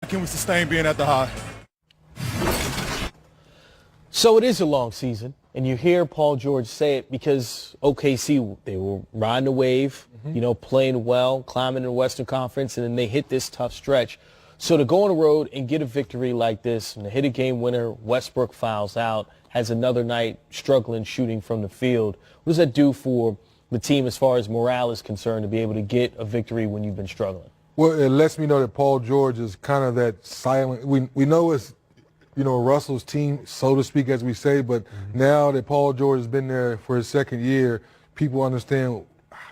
Can we sustain being at the high? So it is a long season, and you hear Paul George say it because OKC, they were riding the wave, playing well, climbing in the Western Conference, and then they hit this tough stretch. So to go on the road and get a victory like this and to hit a game winner, Westbrook fouls out, has another night struggling shooting from the field. What does that do for the team as far as morale is concerned to be able to get a victory when you've been struggling? Well, it lets me know that Paul George is kind of that silent. We know it's, Russell's team, so to speak, as we say, but now that Paul George has been there for his second year, people understand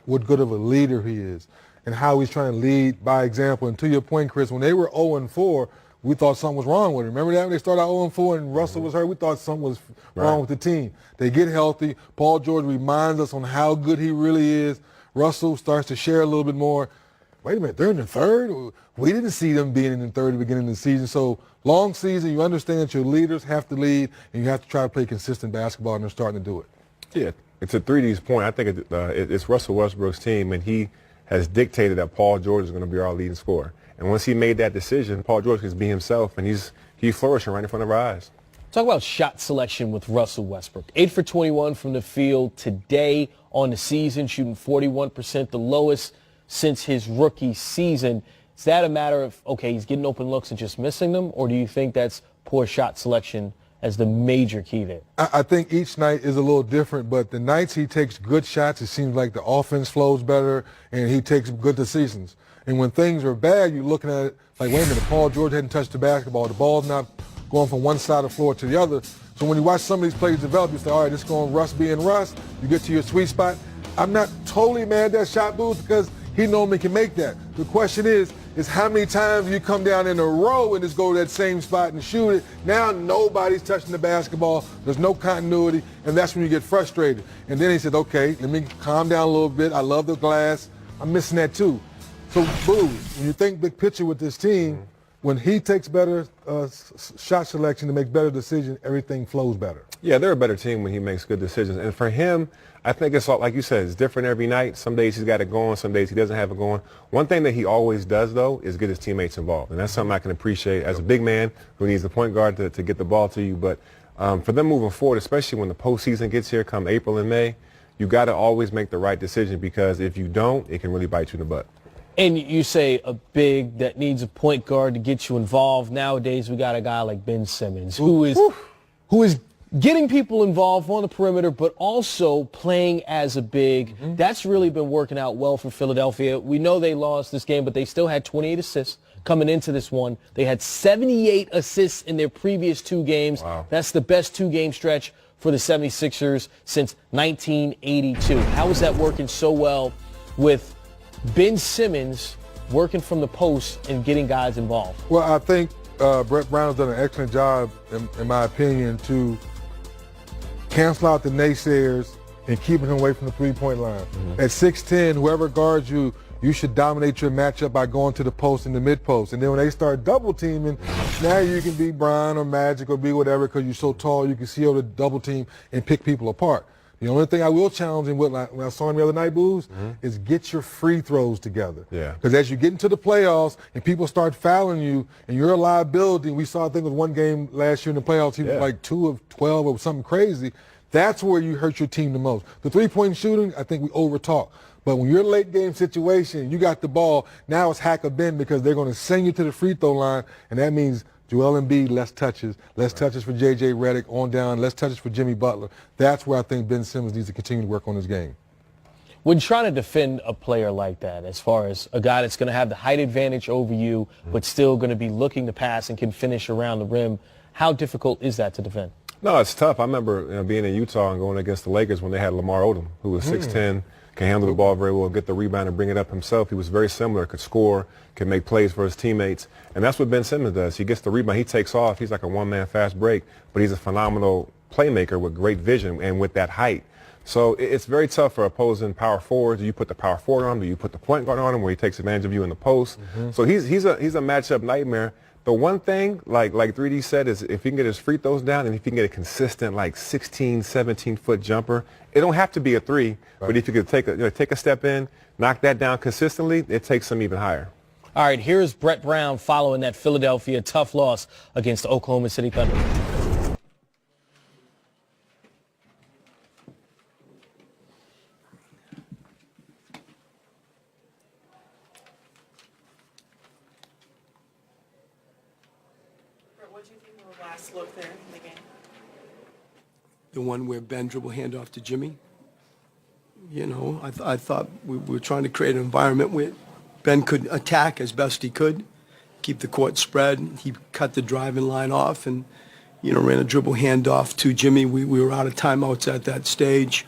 what good of a leader he is and how he's trying to lead by example. And to your point, Chris, when they were 0-4, we thought something was wrong with him. Remember that when they started out 0-4 and Russell was hurt? We thought something was wrong with the team. They get healthy. Paul George reminds us on how good he really is. Russell starts to share a little bit more. Wait a minute, they're in the third? We didn't see them being in the third at the beginning of the season. So long season, you understand that your leaders have to lead, and you have to try to play consistent basketball, and they're starting to do it. Yeah, it's a 3D's point. I think it's Russell Westbrook's team, and he has dictated that Paul George is going to be our leading scorer. And once he made that decision, Paul George can be himself, and he's flourishing right in front of our eyes. Talk about shot selection with Russell Westbrook. 8 for 21 from the field today on the season, shooting 41%, the lowest since his rookie season. Is that a matter of, okay, he's getting open looks and just missing them, or do you think that's poor shot selection as the major key there? I think each night is a little different, but the nights he takes good shots, it seems like the offense flows better, and he takes good decisions. And when things are bad, you're looking at it like, wait a minute, Paul George hadn't touched the basketball. The ball's not going from one side of the floor to the other. So when you watch some of these plays develop, you say, all right, this is going Russ being Russ. You get to your sweet spot. I'm not totally mad at that shot, Booth, because he normally can make that. The question is how many times you come down in a row and just go to that same spot and shoot it. Now nobody's touching the basketball. There's no continuity, and that's when you get frustrated. And then he said, okay, let me calm down a little bit. I love the glass. I'm missing that too. So, Boo, when you think big picture with this team, when he takes better shot selection to make better decisions, everything flows better. Yeah, they're a better team when he makes good decisions. And for him, I think it's all, like you said, it's different every night. Some days he's got it going, some days he doesn't have it going. One thing that he always does, though, is get his teammates involved. And that's something I can appreciate as a big man who needs the point guard to get the ball to you. But for them moving forward, especially when the postseason gets here come April and May, you got to always make the right decision, because if you don't, it can really bite you in the butt. And you say a big that needs a point guard to get you involved. Nowadays, we got a guy like Ben Simmons who is getting people involved on the perimeter, but also playing as a big. That's really been working out well for Philadelphia. We know they lost this game, but they still had 28 assists coming into this one. They had 78 assists in their previous 2 games. Wow. That's the best 2-game stretch for the 76ers since 1982. How is that working so well with Ben Simmons working from the post and getting guys involved? Well, I think Brett Brown has done an excellent job, in my opinion, to cancel out the naysayers and keeping him away from the three-point line. At 6'10", whoever guards you, you should dominate your matchup by going to the post and the mid-post. And then when they start double-teaming, now you can be Brian or Magic or be whatever, because you're so tall you can see over the double-team and pick people apart. The only thing I will challenge him with, when I saw him the other night, Booze, is get your free throws together. Yeah. Because as you get into the playoffs and people start fouling you and you're a liability, we saw, I think, with one game last year in the playoffs, he was like 2 of 12 or something crazy. That's where you hurt your team the most. The three-point shooting, I think we over-talk. But when you're a late-game situation, you got the ball, now it's hack or bend, because they're going to send you to the free throw line, and that means Joel Embiid, less touches for J.J. Redick on down, less touches for Jimmy Butler. That's where I think Ben Simmons needs to continue to work on his game. When trying to defend a player like that, as far as a guy that's going to have the height advantage over you, but still going to be looking to pass and can finish around the rim, how difficult is that to defend? No, it's tough. I remember being in Utah and going against the Lakers when they had Lamar Odom, who was 6'10", can handle the ball very well, get the rebound and bring it up himself. He was very similar, could score, could make plays for his teammates. And that's what Ben Simmons does. He gets the rebound, he takes off, he's like a one-man fast break, but he's a phenomenal playmaker with great vision and with that height. So it's very tough for opposing power forwards. Do you put the power forward on him? Do you put the point guard on him where he takes advantage of you in the post? So he's a matchup nightmare. The one thing, like 3D said, is if he can get his free throws down and if he can get a consistent, like 16, 17-foot jumper, it don't have to be a 3, but if you could take a step in, knock that down consistently, it takes him even higher. All right, here's Brett Brown following that Philadelphia tough loss against the Oklahoma City Thunder. What did you think of the last look there in the game? The one where Ben dribble handoff to Jimmy. You know, I thought we were trying to create an environment where Ben could attack as best he could, keep the court spread. He cut the driving line off and, you know, ran a dribble handoff to Jimmy. We were out of timeouts at that stage.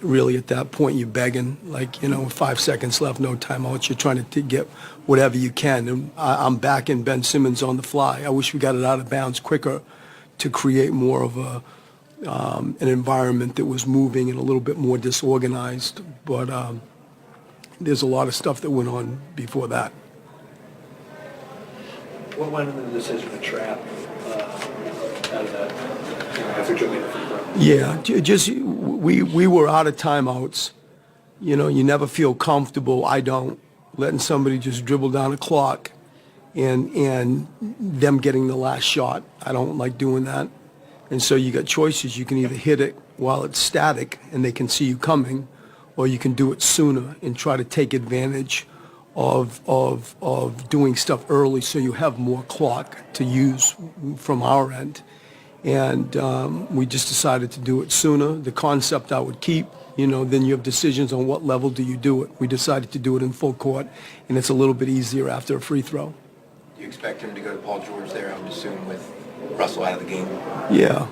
Really, at that point, you're begging, like, you know, 5 seconds left, no timeouts. You're trying to get whatever you can. And I'm backing Ben Simmons on the fly. I wish we got it out of bounds quicker to create more of an environment that was moving and a little bit more disorganized. But there's a lot of stuff that went on before that. What went into the decision to trap out of that after dribbling the free throw? Yeah, just we were out of timeouts. You know, you never feel comfortable, I don't, letting somebody just dribble down a clock and them getting the last shot. I don't like doing that. And so you got choices. You can either hit it while it's static and they can see you coming, or you can do it sooner and try to take advantage of doing stuff early so you have more clock to use from our end. And we just decided to do it sooner. The concept I would keep, you know, then you have decisions on what level do you do it. We decided to do it in full court, and it's a little bit easier after a free throw. Do you expect him to go to Paul George there, I would assume, with Russell out of the game? Yeah.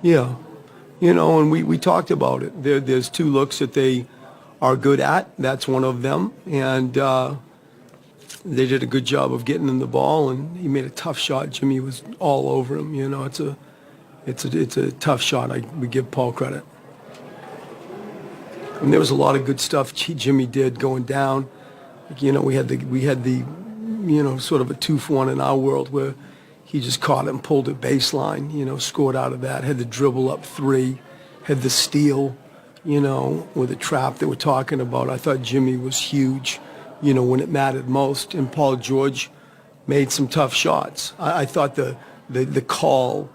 You know, and we talked about it. There's two looks that they are good at. That's one of them. And they did a good job of getting him the ball, and he made a tough shot. Jimmy was all over him. You know, it's a tough shot. We give Paul credit. And there was a lot of good stuff Jimmy did going down. You know, we had the you know, sort of a 2-for-1 in our world where he just caught it and pulled it baseline, you know, scored out of that, had the dribble up 3, had the steal, you know, with a trap that we're talking about. I thought Jimmy was huge, you know, when it mattered most, and Paul George made some tough shots. I thought the call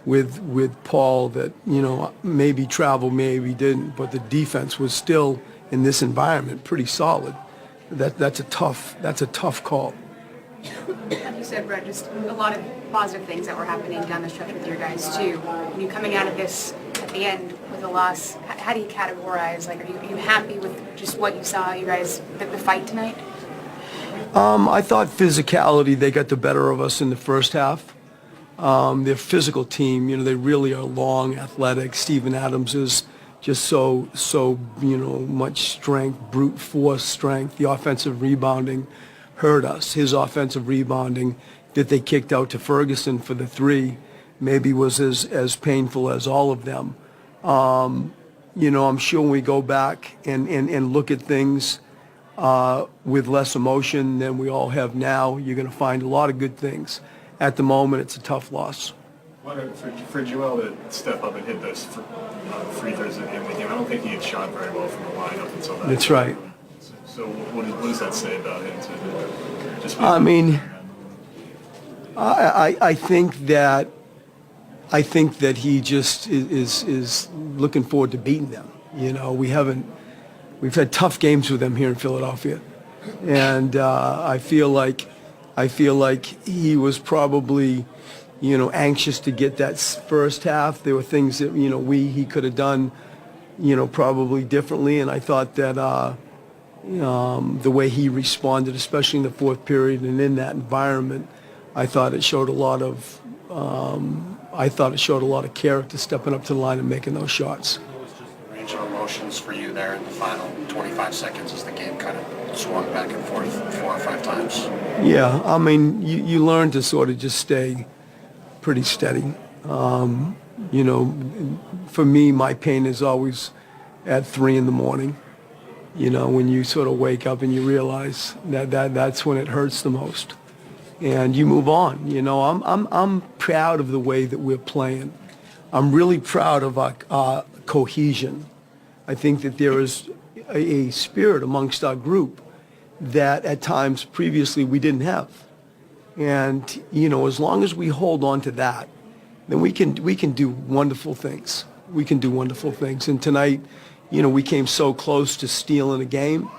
with Paul that, you know, maybe travel, maybe didn't, but the defense was still in this environment pretty solid. That's a tough call. Like you said, Brett, just a lot of positive things that were happening down the stretch with your guys too. When you coming out of this at the end with a loss, how do you categorize? Like, are you happy with just what you saw, you guys, the fight tonight? I thought physicality, they got the better of us in the first half. Their physical team, you know, they really are long, athletic. Steven Adams is just so you know, much strength, brute force strength. The offensive rebounding hurt us. His offensive rebounding that they kicked out to Ferguson for the 3 maybe was as painful as all of them. You know, I'm sure when we go back and look at things with less emotion than we all have now, you're going to find a lot of good things. At the moment, it's a tough loss. For Joel to step up and hit those free throws in with you, I don't think he had shot very well from the line up until that. That's right. So what does that say about him? I mean, I think that he just is looking forward to beating them. You know, we've had tough games with them here in Philadelphia, and I feel like he was probably, you know, anxious to get that first half. There were things that, you know, he could have done, you know, probably differently, and I thought that the way he responded, especially in the fourth period and in that environment, I thought it showed a lot of character, stepping up to the line and making those shots. What was just the range of emotions for you there in the final 25 seconds as the game kind of swung back and forth 4 or 5 times? Yeah, I mean, you learn to sort of just stay pretty steady. You know, for me, my pain is always at 3 in the morning. You know, when you sort of wake up and you realize that's when it hurts the most, and you move on. You know, I'm proud of the way that we're playing. I'm really proud of our cohesion. I think that there is a spirit amongst our group that at times previously we didn't have. And, you know, as long as we hold on to that, then we can do wonderful things. We can do wonderful things. And tonight, you know, we came so close to stealing a game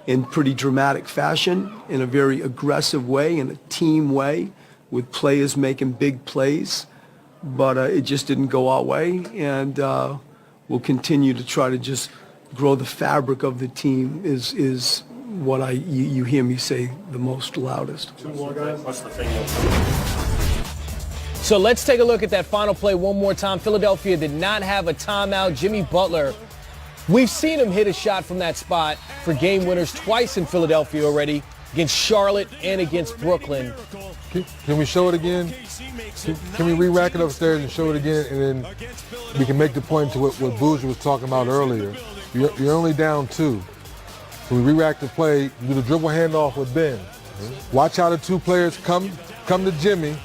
in pretty dramatic fashion, in a very aggressive way, in a team way, with players making big plays. But it just didn't go our way. And we'll continue to try to just grow the fabric of the team is what you hear me say the most loudest. What's the thing? So let's take a look at that final play one more time. Philadelphia did not have a timeout. Jimmy Butler, we've seen him hit a shot from that spot for game winners twice in Philadelphia already, against Charlotte and against Brooklyn. Can we show it again? Can we re-rack it upstairs and show it again, and then we can make the point to what Boozer was talking about earlier. You're only down 2. So we re-rack the play, do the dribble handoff with Ben. Watch how the 2 players come to Jimmy.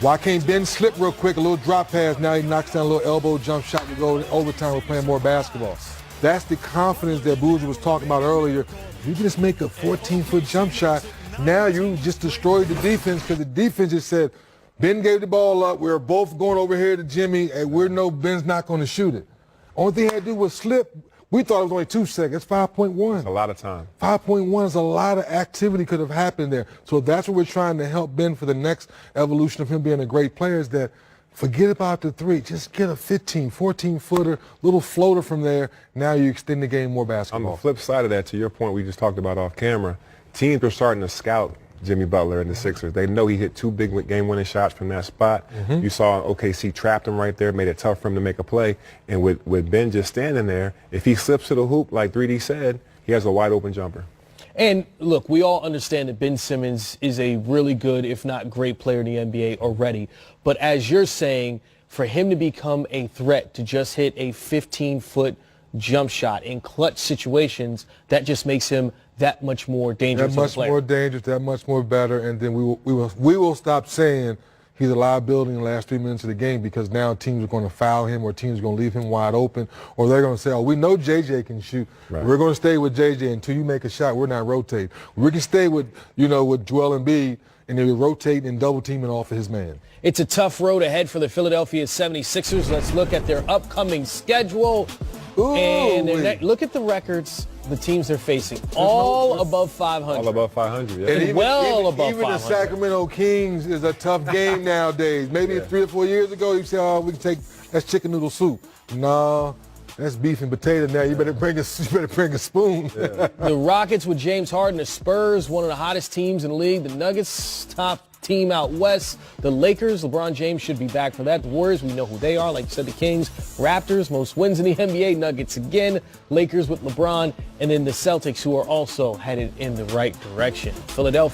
Why can't Ben slip real quick, a little drop pass, now he knocks down a little elbow jump shot to go to overtime, we're playing more basketball. That's the confidence that Boozer was talking about earlier. If you can just make a 14-foot jump shot, now you just destroyed the defense, because the defense just said, Ben gave the ball up, we're both going over here to Jimmy, and we know Ben's not going to shoot it. Only thing he had to do was slip. We thought it was only 2 seconds, 5.1. A lot of time. 5.1 is a lot of activity could have happened there. So that's what we're trying to help Ben for the next evolution of him being a great player, is that forget about the 3. Just get a 15, 14-footer, little floater from there. Now you extend the game more basketball. On the flip side of that, to your point we just talked about off camera, teams are starting to scout Jimmy Butler and the Sixers. They know he hit 2 big game-winning shots from that spot. You saw OKC trapped him right there, made it tough for him to make a play. And with Ben just standing there, if he slips to the hoop, like 3D said, he has a wide-open jumper. And look, we all understand that Ben Simmons is a really good, if not great player in the NBA already. But as you're saying, for him to become a threat to just hit a 15-foot jump shot in clutch situations, that just makes him that much more dangerous. That much more dangerous, that much more better, and then we will stop saying he's a liability in the last 3 minutes of the game, because now teams are going to foul him, or teams are going to leave him wide open, or they're going to say, oh, we know JJ can shoot. Right. We're going to stay with JJ until you make a shot. We're not rotating. We can stay with Joel Embiid, and they're rotating and double teaming off of his man. It's a tough road ahead for the Philadelphia 76ers. Let's look at their upcoming schedule. Ooh, and look at the records the teams they're facing. All above 500. All above 500, yeah. And above 500. Even the Sacramento Kings is a tough game nowadays. Maybe 3 or 4 years ago, you say, oh, we can take, that's chicken noodle soup. No, that's beef and potato now. You better bring a spoon. Yeah. The Rockets with James Harden, the Spurs, one of the hottest teams in the league. The Nuggets, top team out west. The Lakers, LeBron James should be back for that. The Warriors, we know who they are. Like you said, the Kings. Raptors, most wins in the NBA. Nuggets again. Lakers with LeBron. And then the Celtics, who are also headed in the right direction. Philadelphia.